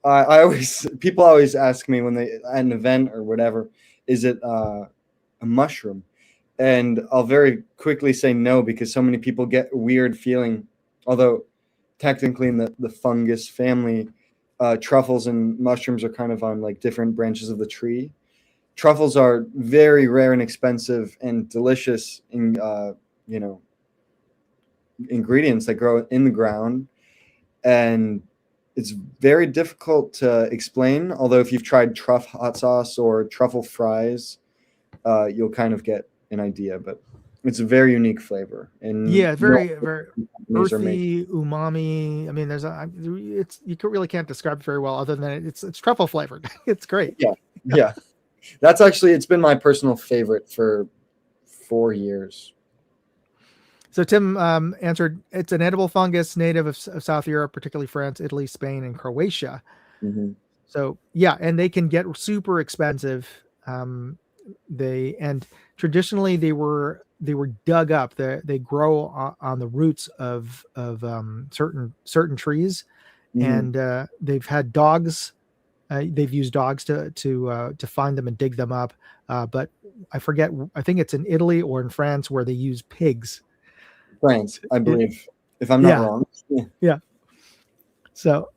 people always ask me when they at an event or whatever, is it a mushroom? And I'll very quickly say no, because so many people get a weird feeling. Although technically in the fungus family, truffles and mushrooms are kind of on like different branches of the tree. Truffles are very rare and expensive and delicious ingredients that grow in the ground, and it's very difficult to explain. Although if you've tried truffle hot sauce or truffle fries, you'll kind of get an idea. But it's a very unique flavor, and very earthy, umami. I mean, you really can't describe it very well, other than it's truffle flavored. It's great. Yeah. That's actually, it's been my personal favorite for 4 years. So Tim answered, it's an edible fungus native of South Europe, particularly France, Italy, Spain, and Croatia. So yeah, and they can get super expensive. Traditionally they were dug up. They grow on the roots of certain trees, and they've had dogs. They've used dogs to find them and dig them up. But I forget. I think it's in Italy or in France where they use pigs. France, I believe, if I'm not wrong. Yeah. So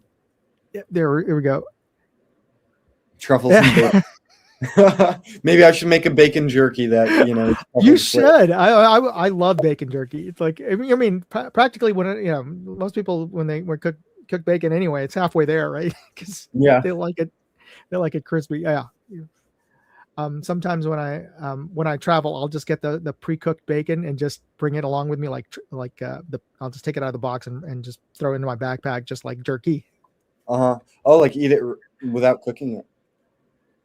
here we go. Truffles and bacon. Maybe I should make a bacon jerky that You should. I love bacon jerky. It's like, I mean, practically when most people when they cook bacon anyway, it's halfway there, right? Because they like it crispy. Yeah. Sometimes when I travel, I'll just get the pre-cooked bacon and just bring it along with me, I'll just take it out of the box and just throw it into my backpack, just like jerky. Oh, like eat it without cooking it.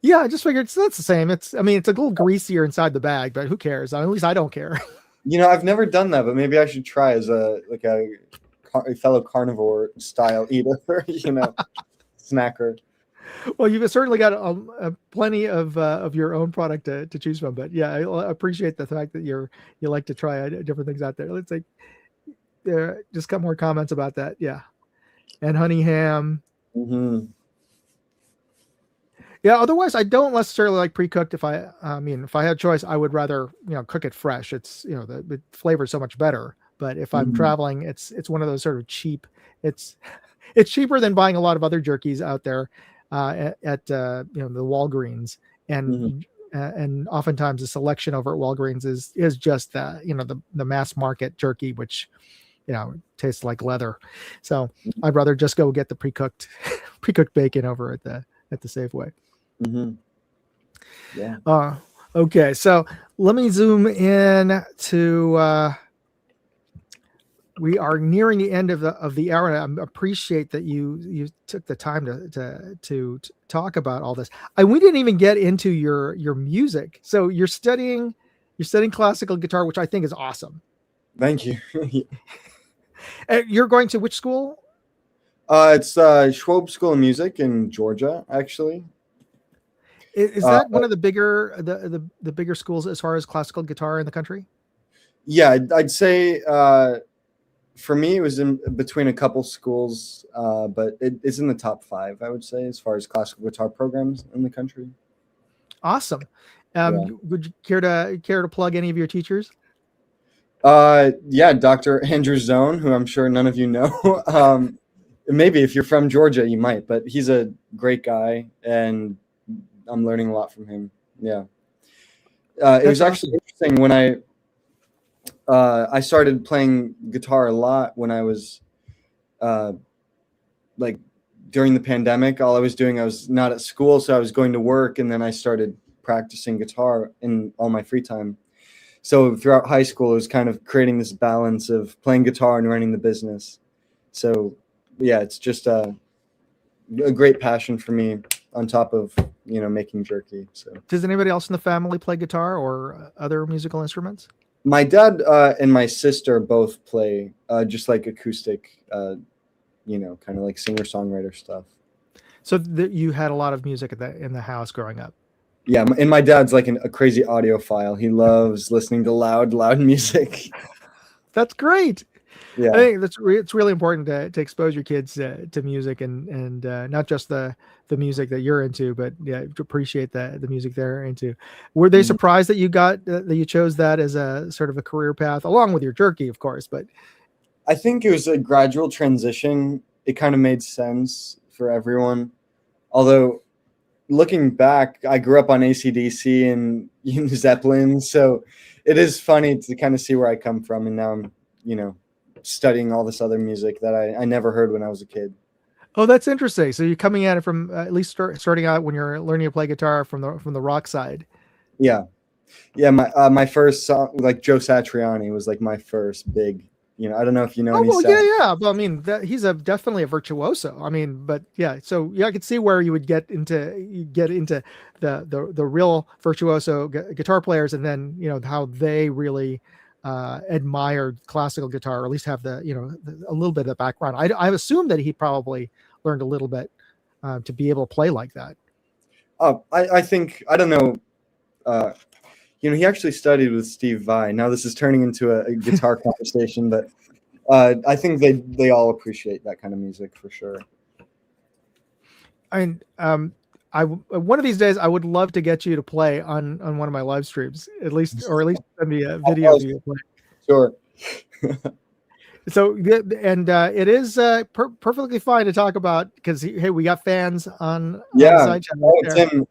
Yeah, I just figured that's the same. It's a little greasier inside the bag, but who cares? At least I don't care. I've never done that, but maybe I should try as a fellow carnivore style eater, snacker. Well, you've certainly got plenty of your own product to choose from. But yeah, I appreciate the fact that you like to try different things out there. Let's just got more comments about that. Yeah, and honey ham. Yeah, otherwise I don't necessarily like pre-cooked. If I had choice, I would rather, cook it fresh. It's, the flavor is so much better. But if I'm Mhm. traveling, it's one of those sort of cheap. It's it's cheaper than buying a lot of other jerkies out there at the Walgreens, Mhm. and oftentimes the selection over at Walgreens is just the mass market jerky, which tastes like leather. So I'd rather just go get the pre-cooked pre-cooked bacon over at the Safeway. Mhm. Yeah. Okay, so let me zoom in to we are nearing the end of the hour, and I appreciate that you took the time to talk about all this. And we didn't even get into your music. So you're studying classical guitar, which I think is awesome. Thank you. You're going to which school? It's Schwab School of Music in Georgia, actually. Is Uh, that one of the bigger the bigger schools as far as classical guitar in the country? yeah, I'd say for me it was in between a couple schools, but it's in the top 5, I would say, as far as classical guitar programs in the country. Awesome. Yeah. Would you care to plug any of your teachers? Yeah, Dr. Andrew Zone, who I'm sure none of you know. Maybe if you're from Georgia, you might, but he's a great guy, and I'm learning a lot from him. Yeah. It was actually interesting when I started playing guitar a lot when I was like during the pandemic. All I was doing, I was not at school, so I was going to work, and then I started practicing guitar in all my free time. So throughout high school, it was kind of creating this balance of playing guitar and running the business. So yeah, it's just a great passion for me on top of, making jerky. So Does anybody else in the family play guitar or other musical instruments? my dad and my sister both play just like acoustic, kind of like singer-songwriter stuff. So you had a lot of music in the house growing up. Yeah, and my dad's like a crazy audiophile. He loves listening to loud music. That's great. Yeah. I think it's really important to expose your kids to music and not just the music that you're into, but yeah, to appreciate the music they're into. Were they surprised that you chose that as a sort of a career path, along with your jerky, of course? But I think it was a gradual transition. It kind of made sense for everyone. Although looking back, I grew up on AC/DC and Zeppelin, so it is funny to kind of see where I come from, and now I'm, studying all this other music that I never heard when I was a kid. oh, that's interesting. So you're coming at it from at least starting out when you're learning to play guitar from the rock side. Yeah, yeah. My first song, like Joe Satriani, was like my first big. I don't know if you know Oh any. well, yeah. Well, I mean, he's definitely a virtuoso. I mean, but yeah. So yeah, I could see where you would get into the real virtuoso guitar players, and then how they really admired classical guitar, or at least have a little bit of the background. I assume that he probably learned a little bit to be able to play like that. Oh, I think, I don't know. He actually studied with Steve Vai. Now this is turning into a guitar conversation, but I think they all appreciate that kind of music for sure. I mean, one of these days I would love to get you to play on one of my live streams, at least send me a video of you play. Sure. So, and it is perfectly fine to talk about, because hey, we got fans on the side channel. Oh, Tim,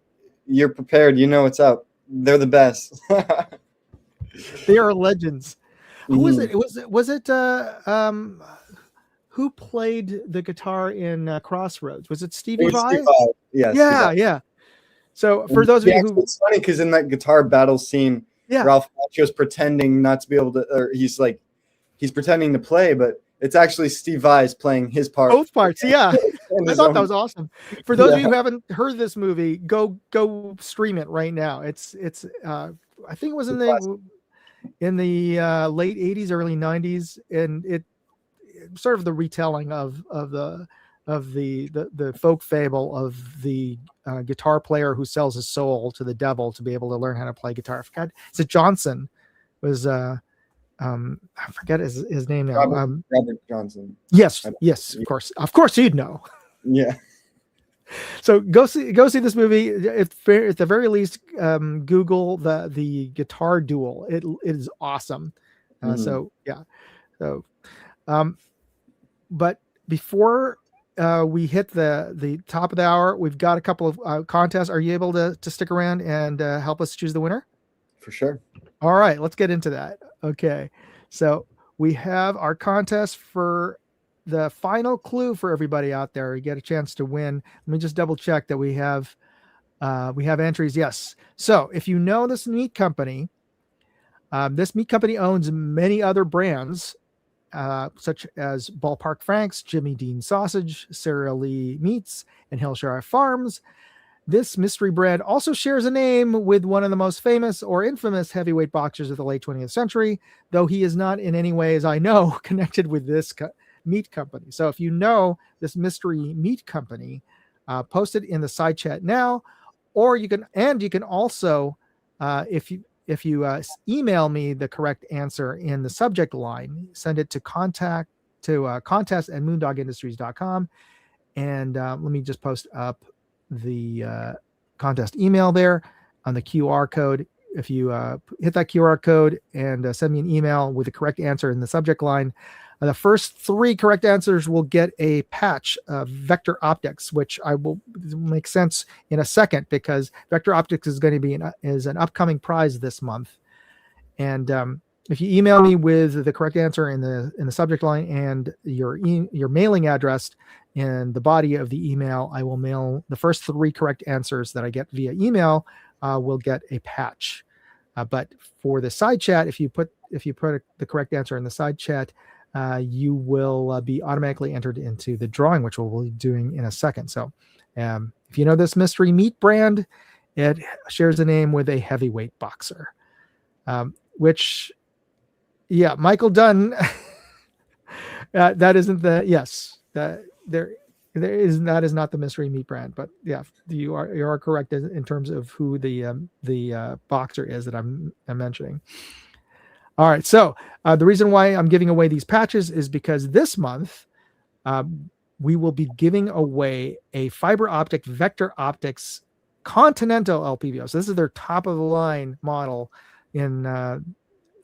you're prepared. You know what's up. They're the best. They are legends. Who was it? Was it who played the guitar in Crossroads? Was it Stevie Vai? Yes. Yeah. So for those of you who, it's funny because in that guitar battle scene, Ralph Macchio's pretending not to be able to, or he's pretending to play, but it's actually Steve Vai's playing his part. Both parts, yeah. I thought that was awesome. For those of you who haven't heard this movie, go stream it right now. It's I think it was in the late 80s, early 90s, and it sort of the retelling of the folk fable of the guitar player who sells his soul to the devil to be able to learn how to play guitar. I forgot. Is it Johnson? Was I forget his name now. Robert Johnson. Yes, of course you'd know. Yeah. So go see this movie. At the very least, Google the guitar duel. It is awesome. So yeah. So, but before we hit the top of the hour, we've got a couple of contests. Are you able to stick around and help us choose the winner? For sure. All right, let's get into that. Okay, so we have our contest for the final clue for everybody out there. You get a chance to win. Let me just double check that we have entries. Yes. So if you know this meat company owns many other brands, such as Ballpark Franks, Jimmy Dean Sausage, Sara Lee Meats, and Hillshire Farms. This mystery brand also shares a name with one of the most famous or infamous heavyweight boxers of the late 20th century, though he is not in any way, as I know, connected with this meat company. So if you know this mystery meat company, post it in the side chat now, or you can also, if you email me the correct answer in the subject line, send it to contest at moondogindustries.com. And let me just post up the contest email there on the QR code. If you hit that QR code and send me an email with the correct answer in the subject line, the first 3 correct answers will get a patch of Vector Optics, which I will make sense in a second, because Vector Optics is going to be an upcoming prize this month. And if you email me with the correct answer in the subject line and your mailing address in the body of the email, I will mail the first 3 correct answers that I get via email. Will get a patch. But for the side chat, if you put the correct answer in the side chat, you will be automatically entered into the drawing, which we'll be doing in a second. So if you know this mystery meat brand, it shares a name with a heavyweight boxer, which, yeah, Michael Dunn. That isn't the that is not the mystery meat brand, but yeah, you are correct in terms of who the boxer is that I'm mentioning. All right, so the reason why I'm giving away these patches is because this month we will be giving away a fiber optic Vector Optics Continental LPVO. So this is their top of the line model in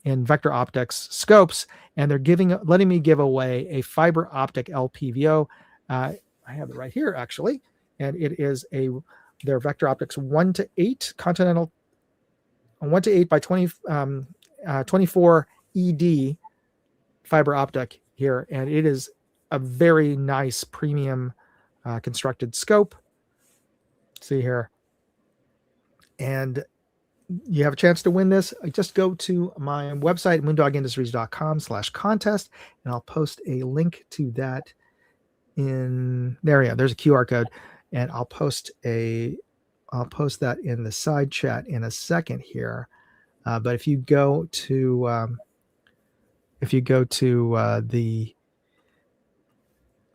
Vector Optics scopes, and they're letting me give away a fiber optic LPVO. I have it right here actually, and it is their Vector Optics 1:8 Continental 1:8 by 24 ED fiber optic here, and it is a very nice premium constructed scope. See here, and you have a chance to win this. Just go to my website, moondogindustries.com/contest, and I'll post a link to that in there. Yeah, there's a QR code, and I'll post that in the side chat in a second here. But if you go to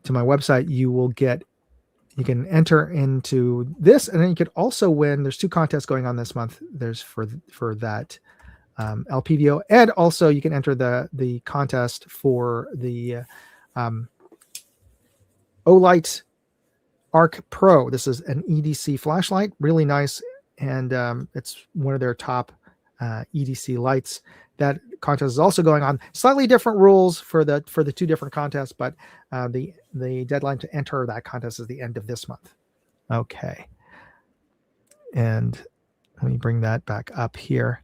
my website, you can enter into this, and then you could also win. There's 2 contests going on this month. There's for that LPVO, and also you can enter the contest for the Olight Arc Pro. This is an EDC flashlight, really nice, and it's one of their top EDC lights. That contest is also going on. Slightly different rules for the 2 different contests, but the deadline to enter that contest is the end of this month. Okay, and let me bring that back up here.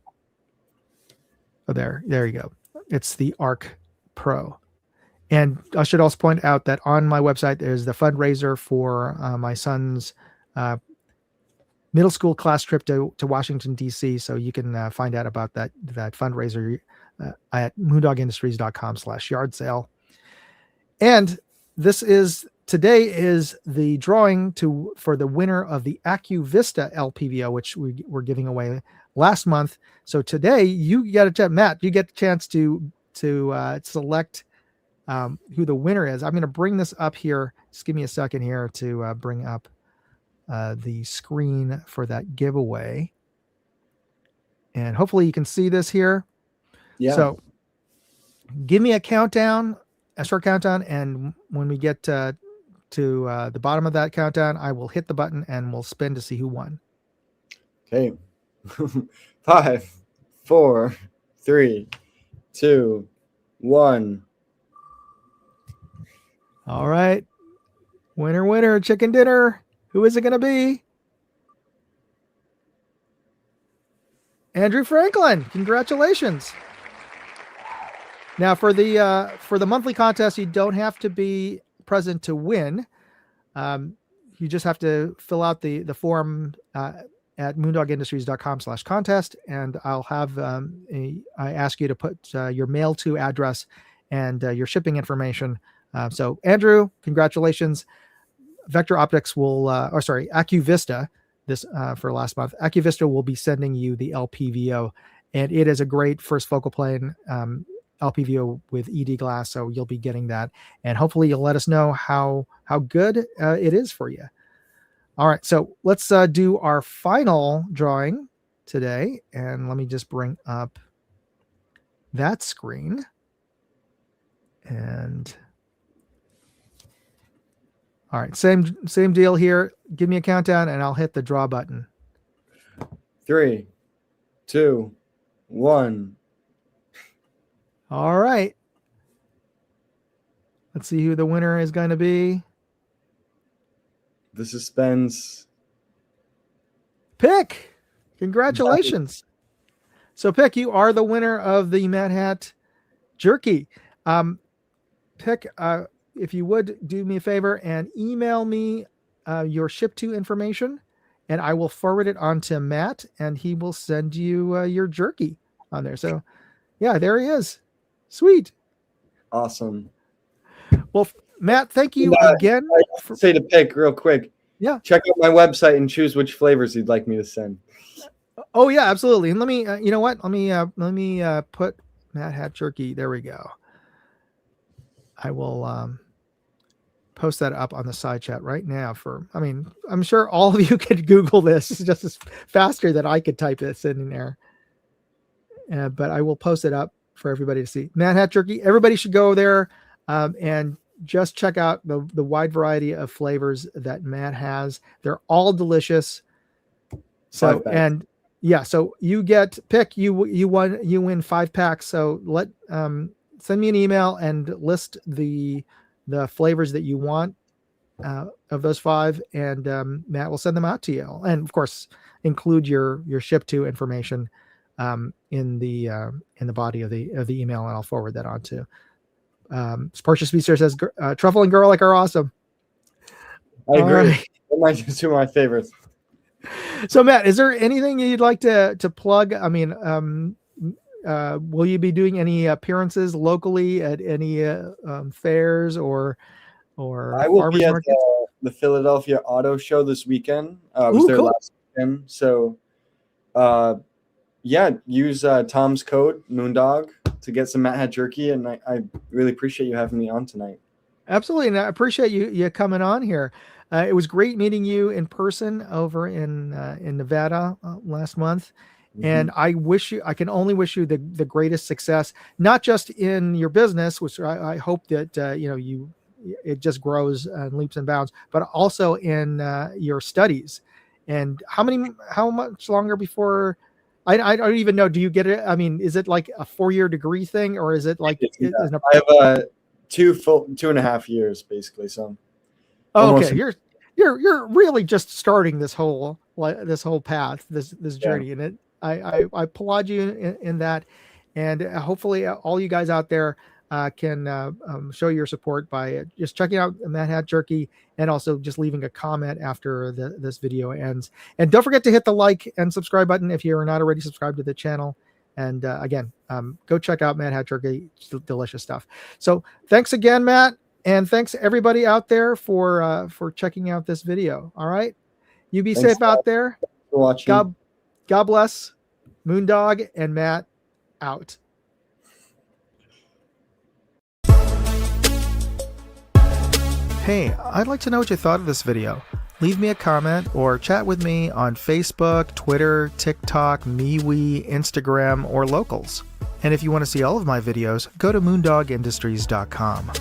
Oh, there you go. It's the Arc Pro. And I should also point out that on my website, there's the fundraiser for my son's middle school class trip to Washington, D.C. So you can find out about that fundraiser at moondogindustries.com/yard sale. And today is the drawing for the winner of the AccuVista LPVO, which we were giving away last month. So today you get a chance, Matt, you get a chance to select who the winner is. I'm going to bring this up here. Just give me a second here to bring up the screen for that giveaway. And hopefully you can see this here. Yeah. So give me a short countdown. And when we get to to the bottom of that countdown, I will hit the button and we'll spin to see who won. Okay. 5, 4, 3, 2, 1. All right. Winner, winner, chicken dinner. Who is it going to be? Andrew Franklin. Congratulations. Now for the monthly contest, you don't have to be present to win. You just have to fill out the form at moondogindustries.com/contest, and I'll have I ask you to put your mail to address and your shipping information. So Andrew, congratulations. Vector Optics will, AccuVista, this for last month. AccuVista will be sending you the LPVO, and it is a great first focal plane LPVO with ED glass, so you'll be getting that, and hopefully you'll let us know how good it is for you. All right, so let's do our final drawing today, and let me just bring up that screen. And all right, same deal here. Give me a countdown, and I'll hit the draw button. 3, 2, 1. All right. Let's see who the winner is going to be. The suspense. Pick. Congratulations. So Pick, you are the winner of the MattHat Jerky. Pick, if you would do me a favor and email me your ship to information, and I will forward it on to Matt, and he will send you your jerky on there. So yeah, there he is. Sweet. Awesome. Well, Matt, thank you again. Say to Pick real quick. Yeah. Check out my website and choose which flavors you'd like me to send. Oh yeah, absolutely. And let me, you know what? Let me put MattHat Jerky. There we go. I will post that up on the side chat right now. I'm sure all of you could Google this just as faster than I could type this in there. But I will post it up for everybody to see. MattHat Jerky. Everybody should go there and just check out the wide variety of flavors that Matt has. They're all delicious. So, and yeah, so you get Pick, you win 5 packs. So send me an email and list the flavors that you want of those 5, and Matt will send them out to you. And of course, include your ship to information in the body of the email, and I'll forward that on to. Portia Speedster says truffle and garlic are awesome. I agree. Right. They're two of my favorites. So Matt, is there anything you'd like to plug? I mean, will you be doing any appearances locally at any fairs or I will be at the Philadelphia Auto Show this weekend. I was there cool. last weekend. So yeah, use Tom's code Moondog to get some MattHat Jerky, and I really appreciate you having me on tonight. Absolutely, and I appreciate you coming on here. It was great meeting you in person over in Nevada last month. Mm-hmm. And I can only wish you the greatest success, not just in your business, which I hope that it just grows and leaps and bounds, but also in your studies. And how much longer before? I don't even know. Do you get it? I mean, is it like a 4-year degree thing, or is it like? I have 2.5 years basically. So. Oh, okay. You're really just starting this whole path, this journey, and I applaud you in that, and hopefully all you guys out there can show your support by just checking out MattHat Jerky, and also just leaving a comment after this video ends. And don't forget to hit the like and subscribe button if you're not already subscribed to the channel. And again, go check out MattHat Jerky. It's delicious stuff. So thanks again, Matt. And thanks everybody out there for checking out this video. All right. You be safe out there. Thanks for watching. God bless. Moondog and Matt out. Hey, I'd like to know what you thought of this video. Leave me a comment or chat with me on Facebook, Twitter, TikTok, MeWe, Instagram, or Locals. And if you want to see all of my videos, go to moondogindustries.com.